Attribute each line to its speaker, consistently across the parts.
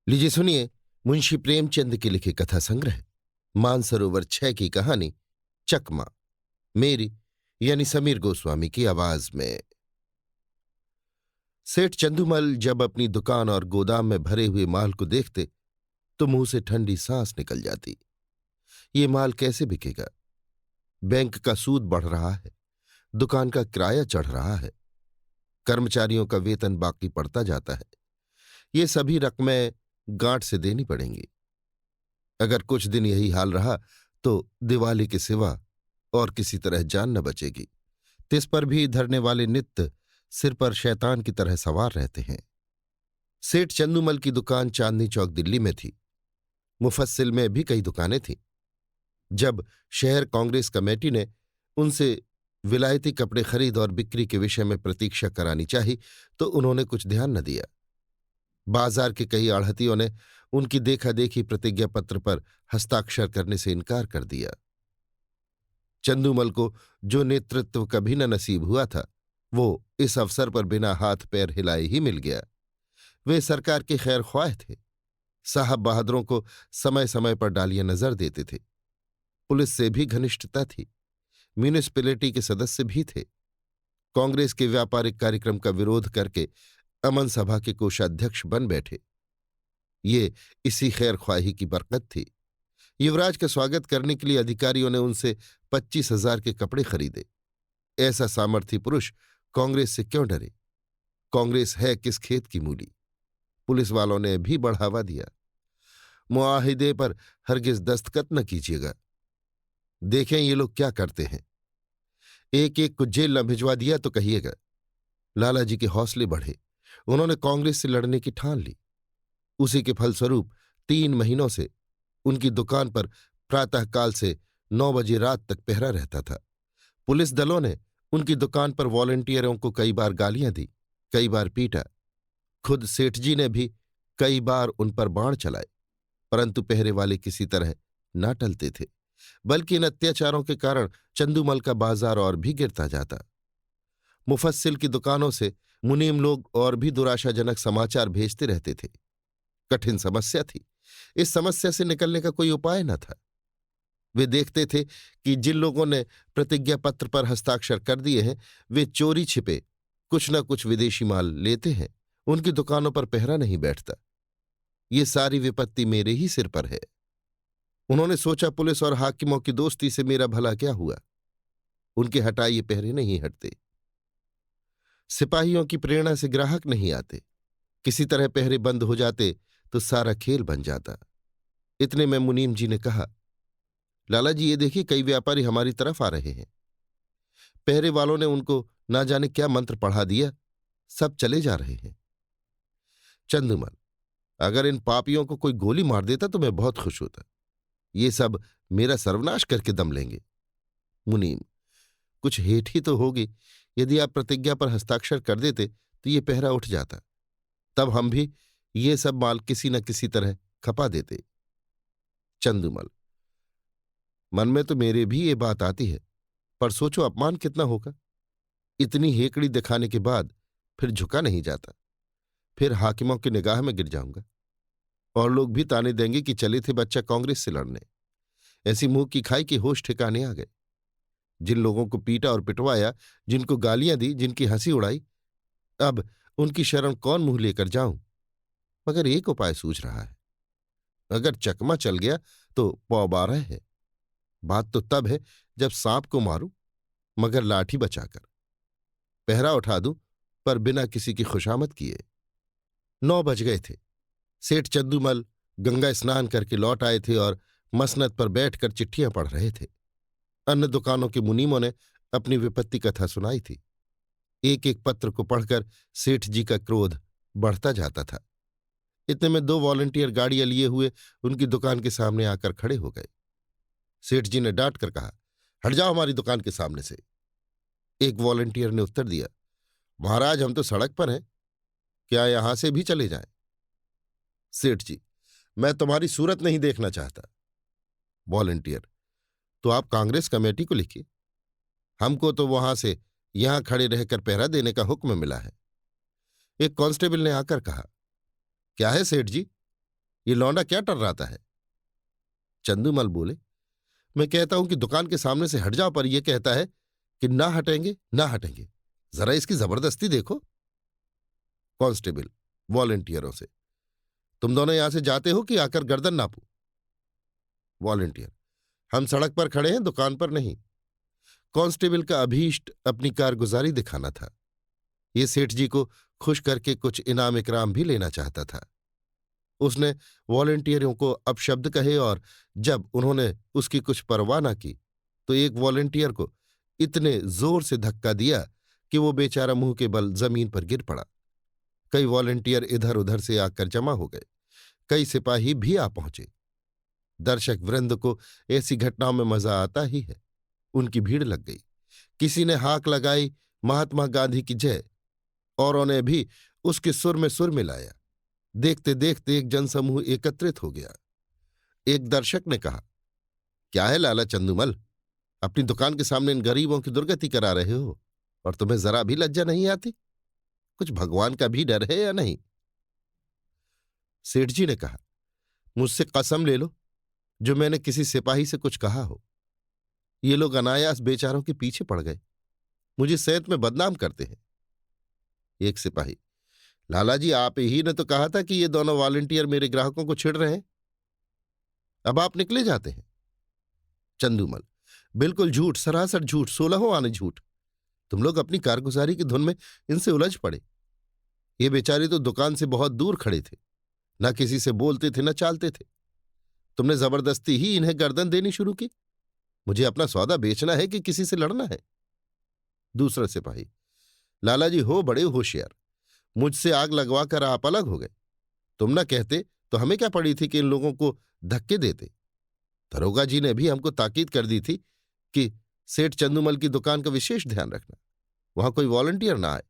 Speaker 1: लीजिए सुनिए मुंशी प्रेमचंद के लिखे कथा संग्रह मानसरोवर 6 की कहानी चकमा, मेरी यानी समीर गोस्वामी की आवाज में। सेठ चंदूमल जब अपनी दुकान और गोदाम में भरे हुए माल को देखते तो मुंह से ठंडी सांस निकल जाती। ये माल कैसे बिकेगा? बैंक का सूद बढ़ रहा है, दुकान का किराया चढ़ रहा है, कर्मचारियों का वेतन बाकी पड़ता जाता है। ये सभी रकमें गांठ से देनी पड़ेंगी। अगर कुछ दिन यही हाल रहा तो दिवाली के सिवा और किसी तरह जान न बचेगी। तिस पर भी धरने वाले नित्य सिर पर शैतान की तरह सवार रहते हैं। सेठ चंदूमल की दुकान चांदनी चौक दिल्ली में थी। मुफस्सिल में भी कई दुकानें थीं। जब शहर कांग्रेस कमेटी ने उनसे विलायती कपड़े खरीद और बिक्री के विषय में प्रतीक्षा करानी चाही तो उन्होंने कुछ ध्यान न दिया। बाजार के कई आढ़तियों ने उनकी देखा देखी प्रतिज्ञा पत्र पर हस्ताक्षर करने से इनकार कर दिया। चंदूमल को जो नेतृत्व कभी न नसीब हुआ था वो इस अवसर पर बिना हाथ पैर हिलाए ही मिल गया। वे सरकार के खैर ख्वाह थे। साहब बहादुरों को समय समय पर डालियां नजर देते थे। पुलिस से भी घनिष्ठता थी। म्यूनिसिपैलिटी के सदस्य भी थे। कांग्रेस के व्यापारिक कार्यक्रम का विरोध करके अमन सभा के कोषाध्यक्ष बन बैठे। ये इसी खैर ख्वाही की बरकत थी। युवराज का स्वागत करने के लिए अधिकारियों ने उनसे 25,000 के कपड़े खरीदे। ऐसा सामर्थी पुरुष कांग्रेस से क्यों डरे? कांग्रेस है किस खेत की मूली? पुलिस वालों ने भी बढ़ावा दिया। मुआहिदे पर हरगिज दस्तखत न कीजिएगा, देखें ये लोग क्या करते हैं। एक एक को जेल न भिजवा दिया तो कहिएगा। लालाजी के हौसले बढ़े। उन्होंने कांग्रेस से लड़ने की ठान ली। उसी के फलस्वरूप 3 महीनों से उनकी दुकान पर प्रातःकाल से 9 बजे रात तक पहरा रहता था। पुलिस दलों ने उनकी दुकान पर वॉलंटियरों को कई बार गालियां दी, कई बार पीटा। खुद सेठ जी ने भी कई बार उन पर बाण चलाए, परंतु पहरे वाले किसी तरह ना टलते थे। बल्कि इन अत्याचारों के कारण चंदूमल का बाजार और भी गिरता जाता। मुफस्सिल की दुकानों से मुनीम लोग और भी दुराशाजनक समाचार भेजते रहते थे। कठिन समस्या थी। इस समस्या से निकलने का कोई उपाय न था। वे देखते थे कि जिन लोगों ने प्रतिज्ञा पत्र पर हस्ताक्षर कर दिए हैं वे चोरी छिपे कुछ न कुछ विदेशी माल लेते हैं। उनकी दुकानों पर पहरा नहीं बैठता। ये सारी विपत्ति मेरे ही सिर पर है। उन्होंने सोचा पुलिस और हाकिमों की दोस्ती से मेरा भला क्या हुआ? उनके हटाए पहरे नहीं हटते। सिपाहियों की प्रेरणा से ग्राहक नहीं आते। किसी तरह पहरे बंद हो जाते तो सारा खेल बन जाता। इतने में मुनीम जी ने कहा, लाला जी ये देखिए कई व्यापारी हमारी तरफ आ रहे हैं। पहरे वालों ने उनको ना जाने क्या मंत्र पढ़ा दिया, सब चले जा रहे हैं। चंदूमल, अगर इन पापियों को कोई गोली मार देता तो मैं बहुत खुश होता। ये सब मेरा सर्वनाश करके दम लेंगे। मुनीम, कुछ हेठ ही तो होगी। यदि आप प्रतिज्ञा पर हस्ताक्षर कर देते तो ये पहरा उठ जाता। तब हम भी ये सब माल किसी न किसी तरह खपा देते। चंदूमल, मन में तो मेरे भी ये बात आती है, पर सोचो अपमान कितना होगा। इतनी हेकड़ी दिखाने के बाद फिर झुका नहीं जाता। फिर हाकिमों की निगाह में गिर जाऊंगा और लोग भी ताने देंगे कि चले थे बच्चा कांग्रेस से लड़ने। ऐसी मुंह की खाई कि होश ठिकाने आ गए। जिन लोगों को पीटा और पिटवाया, जिनको गालियां दी, जिनकी हंसी उड़ाई, अब उनकी शरण कौन मुंह लेकर जाऊं? मगर एक उपाय सूझ रहा है। अगर चकमा चल गया तो पौ 12 है। बात तो तब है जब सांप को मारूं, मगर लाठी बचाकर। पहरा उठा दूं, पर बिना किसी की खुशामद किए। 9 बज गए थे। सेठ चंदूमल गंगा स्नान करके लौट आए थे और मसनद पर बैठकर चिट्ठियां पढ़ रहे थे। अन्य दुकानों के मुनीमों ने अपनी विपत्ति कथा सुनाई थी। एक एक पत्र को पढ़कर सेठ जी का क्रोध बढ़ता जाता था। इतने में 2 वॉलंटियर गाड़ियां लिए हुए उनकी दुकान के सामने आकर खड़े हो गए। सेठ जी ने डांट कर कहा, हट जाओ हमारी दुकान के सामने से। एक वॉलंटियर ने उत्तर दिया, महाराज हम तो सड़क पर हैं, क्या यहां से भी चले जाएं? सेठ जी, मैं तुम्हारी सूरत नहीं देखना चाहता। वॉलंटियर, तो आप कांग्रेस कमेटी को लिखिए। हमको तो वहां से यहां खड़े रहकर पहरा देने का हुक्म मिला है। एक कांस्टेबल ने आकर कहा, क्या है सेठ जी, ये लौंडा क्या टर्राता है? चंदूमल बोले, मैं कहता हूं कि दुकान के सामने से हट जाओ, पर यह कहता है कि ना हटेंगे ना हटेंगे। जरा इसकी जबरदस्ती देखो। कांस्टेबल वॉलंटियरों से, तुम दोनों यहां से जाते हो कि आकर गर्दन नापू? वॉलंटियर, हम सड़क पर खड़े हैं, दुकान पर नहीं। कांस्टेबल का अभीष्ट अपनी कारगुजारी दिखाना था। ये सेठ जी को खुश करके कुछ इनाम इकराम भी लेना चाहता था। उसने वॉलंटियरों को अपशब्द कहे और जब उन्होंने उसकी कुछ परवाह न की तो एक वॉलंटियर को इतने जोर से धक्का दिया कि वो बेचारा मुंह के बल जमीन पर गिर पड़ा। कई वॉलंटियर इधर उधर से आकर जमा हो गए। कई सिपाही भी आ पहुंचे। दर्शक वृंद को ऐसी घटनाओं में मजा आता ही है। उनकी भीड़ लग गई। किसी ने हाक लगाई, महात्मा गांधी की जय। औरों ने भी उसके सुर में सुर मिलाया। देखते देखते एक जनसमूह एकत्रित हो गया। एक दर्शक ने कहा, क्या है लाला चंदूमल, अपनी दुकान के सामने इन गरीबों की दुर्गति करा रहे हो और तुम्हें जरा भी लज्जा नहीं आती? कुछ भगवान का भी डर है या नहीं? सेठ जी ने कहा, मुझसे कसम ले लो जो मैंने किसी सिपाही से कुछ कहा हो। ये लोग अनायास बेचारों के पीछे पड़ गए, मुझे सैत में बदनाम करते हैं। एक सिपाही, लाला जी, आप ही ने तो कहा था कि ये दोनों वॉलंटियर मेरे ग्राहकों को छिड़ रहे हैं, अब आप निकले जाते हैं। चंदूमल, बिल्कुल झूठ, सरासर झूठ, 16 आने झूठ। तुम लोग अपनी कारगुजारी की धुन में इनसे उलझ पड़े। ये बेचारे तो दुकान से बहुत दूर खड़े थे, न किसी से बोलते थे न चालते थे। तुमने जबरदस्ती ही इन्हें गर्दन देनी शुरू की। मुझे अपना सौदा बेचना है कि किसी से लड़ना है? दूसरा सिपाही, लाला जी हो बड़े होशियार, मुझसे आग लगवा कर आप अलग हो गए। तुम न कहते तो हमें क्या पड़ी थी कि इन लोगों को धक्के देते। दरोगा जी ने भी हमको ताकीद कर दी थी कि सेठ चंदूमल की दुकान का विशेष ध्यान रखना, वहां कोई वॉलंटियर ना आए।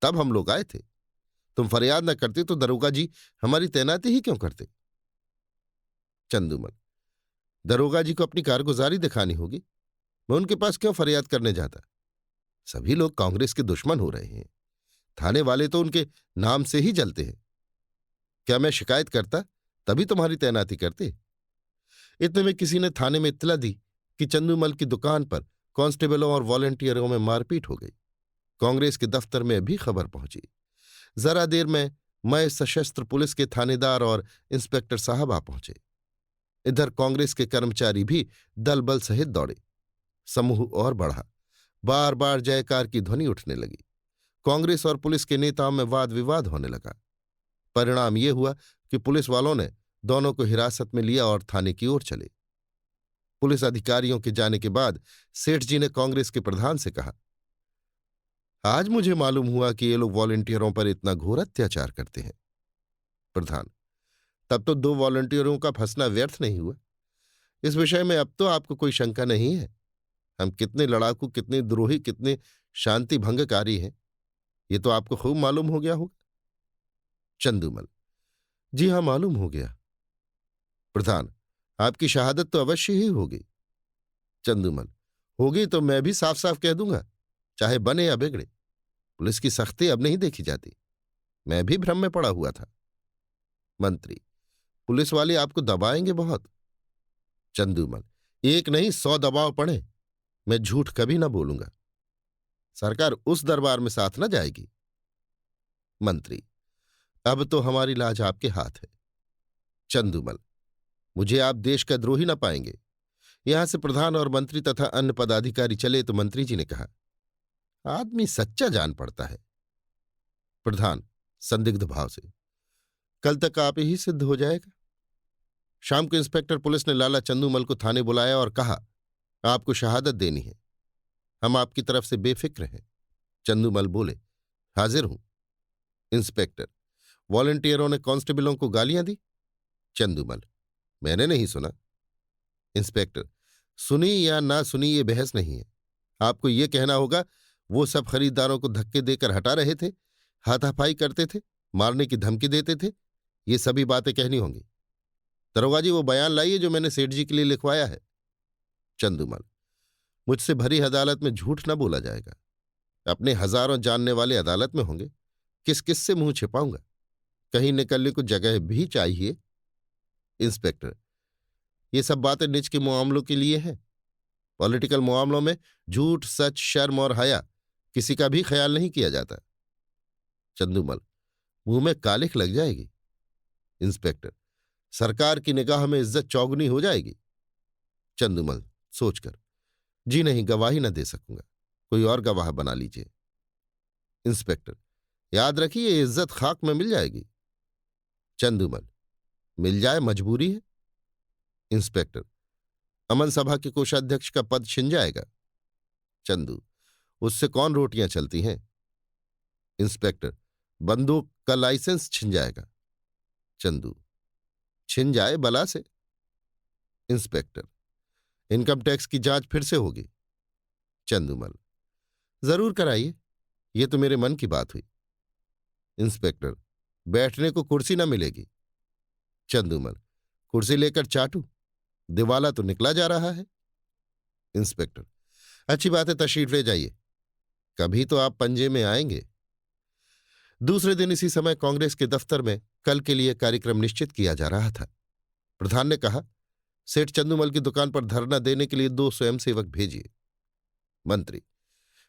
Speaker 1: तब हम लोग आए थे। तुम फरियाद न करते तो दरोगा जी हमारी तैनाती ही क्यों करते? चंदूमल, दरोगा जी को अपनी कारगुजारी दिखानी होगी, मैं उनके पास क्यों फरियाद करने जाता? सभी लोग कांग्रेस के दुश्मन हो रहे हैं, थाने वाले तो उनके नाम से ही जलते हैं। क्या मैं शिकायत करता तभी तुम्हारी तैनाती करते? इतने में किसी ने थाने में इत्तला दी कि चंदूमल की दुकान पर कांस्टेबलों और वॉलंटियरों में मारपीट हो गई। कांग्रेस के दफ्तर में भी खबर पहुंची। जरा देर में मैं सशस्त्र पुलिस के थानेदार और इंस्पेक्टर साहब आ पहुंचे। इधर कांग्रेस के कर्मचारी भी दल बल सहित दौड़े। समूह और बढ़ा। बार बार जयकार की ध्वनि उठने लगी। कांग्रेस और पुलिस के नेताओं में वाद विवाद होने लगा। परिणाम ये हुआ कि पुलिस वालों ने दोनों को हिरासत में लिया और थाने की ओर चले। पुलिस अधिकारियों के जाने के बाद सेठ जी ने कांग्रेस के प्रधान से कहा, आज मुझे मालूम हुआ कि ये लोग वॉलंटियरों पर इतना घोर अत्याचार करते हैं। प्रधान, तब तो 2 वॉलंटियरों का फंसना व्यर्थ नहीं हुआ। इस विषय में अब तो आपको कोई शंका नहीं है। हम कितने लड़ाकू, कितने द्रोही, कितने शांति भंगकारी हैं, ये तो आपको खूब मालूम हो गया होगा। चंदूमल, जी हां, मालूम हो गया। प्रधान, आपकी शहादत तो अवश्य ही होगी। चंदूमल, होगी तो मैं भी साफ साफ कह दूंगा, चाहे बने या बिगड़े। पुलिस की सख्ती अब नहीं देखी जाती। मैं भी भ्रम में पड़ा हुआ था। मंत्री, पुलिस वाले आपको दबाएंगे बहुत। चंदूमल, एक नहीं 100 दबाव पड़े, मैं झूठ कभी ना बोलूंगा। सरकार उस दरबार में साथ न जाएगी। मंत्री, अब तो हमारी लाज आपके हाथ है। चंदूमल, मुझे आप देश का द्रोही न पाएंगे। यहां से प्रधान और मंत्री तथा अन्य पदाधिकारी चले तो मंत्री जी ने कहा, आदमी सच्चा जान पड़ता है। प्रधान संदिग्ध भाव से, कल तक आप ही सिद्ध हो जाएगा। शाम को इंस्पेक्टर पुलिस ने लाला चंदूमल को थाने बुलाया और कहा, आपको शहादत देनी है, हम आपकी तरफ से बेफिक्र हैं। चंदूमल बोले, हाजिर हूं। इंस्पेक्टर, वॉलंटियरों ने कांस्टेबलों को गालियां दी? चंदूमल, मैंने नहीं सुना। इंस्पेक्टर, सुनी या ना सुनी ये बहस नहीं है। आपको ये कहना होगा वो सब खरीदारों को धक्के देकर हटा रहे थे, हाथापाई करते थे, मारने की धमकी देते थे, ये सभी बातें कहनी होंगी। दरोगा जी, वो बयान लाइए जो मैंने सेठ जी के लिए लिखवाया है। चंदूमल, मुझसे भरी अदालत में झूठ न बोला जाएगा। अपने हजारों जानने वाले अदालत में होंगे, किस किस से मुंह छिपाऊंगा। कहीं निकलने को जगह भी चाहिए। इंस्पेक्टर, ये सब बातें निज के मामलों के लिए हैं। पॉलिटिकल मामलों में झूठ, सच, शर्म और हया किसी का भी ख्याल नहीं किया जाता। चंदूमल, मुंह में कालिख लग जाएगी। इंस्पेक्टर, सरकार की निगाह में इज्जत चौगुनी हो जाएगी। चंदूमल सोचकर, जी नहीं, गवाही न दे सकूंगा, कोई और गवाह बना लीजिए। इंस्पेक्टर, याद रखिए ये इज्जत खाक में मिल जाएगी। चंदूमल, मिल जाए, मजबूरी है। इंस्पेक्टर, अमन सभा के कोषाध्यक्ष का पद छिन जाएगा। चंदू, उससे कौन रोटियां चलती हैं। इंस्पेक्टर, बंदूक का लाइसेंस छिन जाएगा। चंदू, छिन जाए बला से। इंस्पेक्टर, इनकम टैक्स की जांच फिर से होगी। चंदूमल, जरूर कराइए, ये तो मेरे मन की बात हुई। इंस्पेक्टर, बैठने को कुर्सी न मिलेगी। चंदूमल, कुर्सी लेकर चाटू, दिवाला तो निकला जा रहा है। इंस्पेक्टर, अच्छी बात है, तशरीफ ले जाइए, कभी तो आप पंजे में आएंगे। दूसरे दिन इसी समय कांग्रेस के दफ्तर में कल के लिए कार्यक्रम निश्चित किया जा रहा था। प्रधान ने कहा, सेठ चंदूमल की दुकान पर धरना देने के लिए 2 स्वयंसेवक भेजिए। मंत्री,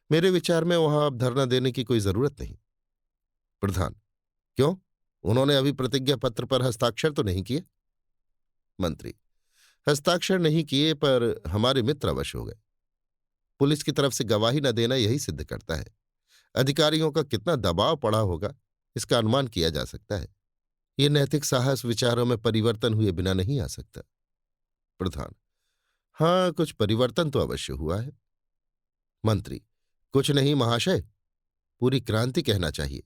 Speaker 1: मेरे विचार में वहां अब धरना देने की कोई जरूरत नहीं। प्रधान, क्यों, उन्होंने अभी प्रतिज्ञा पत्र पर हस्ताक्षर तो नहीं किए। मंत्री, हस्ताक्षर नहीं किए, पर हमारे मित्र अवश्य हो गए। पुलिस की तरफ से गवाही न देना यही सिद्ध करता है अधिकारियों का कितना दबाव पड़ा होगा, इसका अनुमान किया जा सकता है। ये नैतिक साहस विचारों में परिवर्तन हुए बिना नहीं आ सकता। प्रधान, हां, कुछ परिवर्तन तो अवश्य हुआ है। मंत्री, कुछ नहीं महाशय, पूरी क्रांति कहना चाहिए।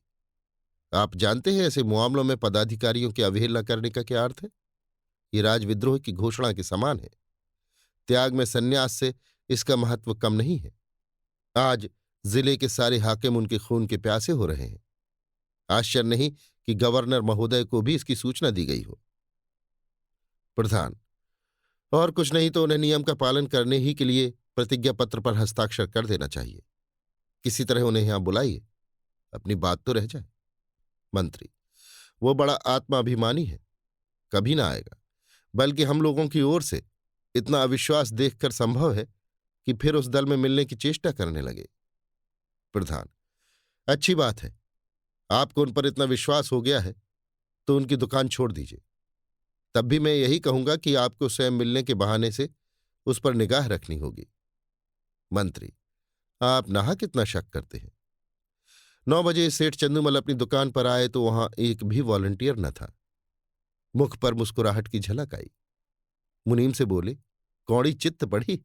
Speaker 1: आप जानते हैं ऐसे मामलों में पदाधिकारियों की अवहेलना करने का क्या अर्थ है। ये राजविद्रोह की घोषणा के समान है। त्याग में संन्यास से इसका महत्व कम नहीं है। आज जिले के सारे हाकिम उनके खून के प्यासे हो रहे हैं। आश्चर्य नहीं कि गवर्नर महोदय को भी इसकी सूचना दी गई हो। प्रधान, और कुछ नहीं तो उन्हें नियम का पालन करने ही के लिए प्रतिज्ञा पत्र पर हस्ताक्षर कर देना चाहिए। किसी तरह उन्हें यहां बुलाइए, अपनी बात तो रह जाए। मंत्री, वो बड़ा आत्माभिमानी है, कभी ना आएगा, बल्कि हम लोगों की ओर से इतना अविश्वास देखकर संभव है कि फिर उस दल में मिलने की चेष्टा करने लगे। प्रधान, अच्छी बात है, आपको उन पर इतना विश्वास हो गया है तो उनकी दुकान छोड़ दीजिए। तब भी मैं यही कहूंगा कि आपको स्वयं मिलने के बहाने से उस पर निगाह रखनी होगी। मंत्री, आप नाहक कितना शक करते हैं। 9 बजे सेठ चंदूमल अपनी दुकान पर आए तो वहां एक भी वॉलंटियर न था। मुख पर मुस्कुराहट की झलक आई। मुनीम से बोले, कौड़ी चित्त पड़ी।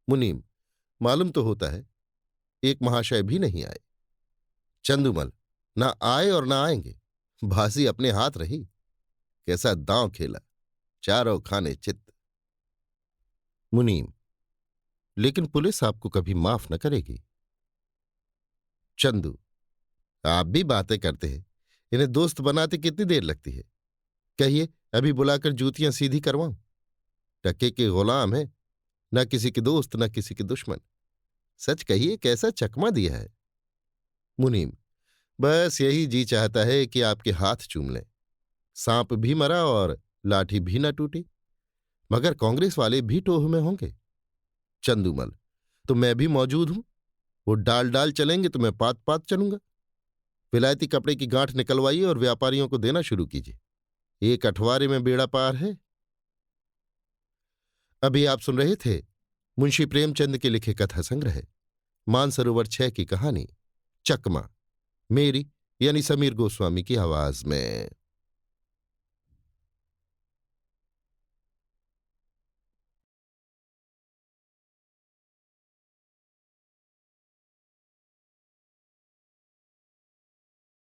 Speaker 1: मुनीम, मालूम तो होता है, एक महाशय भी नहीं आए। चंदूमल, ना आए और ना आएंगे, बाजी अपने हाथ रही। कैसा दांव खेला, चारों खाने चित्त। मुनीम, लेकिन पुलिस आपको कभी माफ न करेगी। चंदू, आप भी बातें करते हैं, इन्हें दोस्त बनाते कितनी देर लगती है। कहिए, अभी बुलाकर जूतियां सीधी करवाऊं। टके के गुलाम है, न किसी के दोस्त न किसी के दुश्मन। सच कहिए, कैसा चकमा दिया है। मुनीम, बस यही जी चाहता है कि आपके हाथ चूम लें। सांप भी मरा और लाठी भी न टूटी, मगर कांग्रेस वाले भी टोह में होंगे। चंदूमल, तो मैं भी मौजूद हूं। वो डाल डाल चलेंगे तो मैं पात पात चलूंगा। विलायती कपड़े की गांठ निकलवाइए और व्यापारियों को देना शुरू कीजिए। एक अठवारे में बेड़ा पार है। अभी आप सुन रहे थे मुंशी प्रेमचंद के लिखे कथा संग्रह मानसरोवर 6 की कहानी चकमा, मेरी यानी समीर गोस्वामी की आवाज में।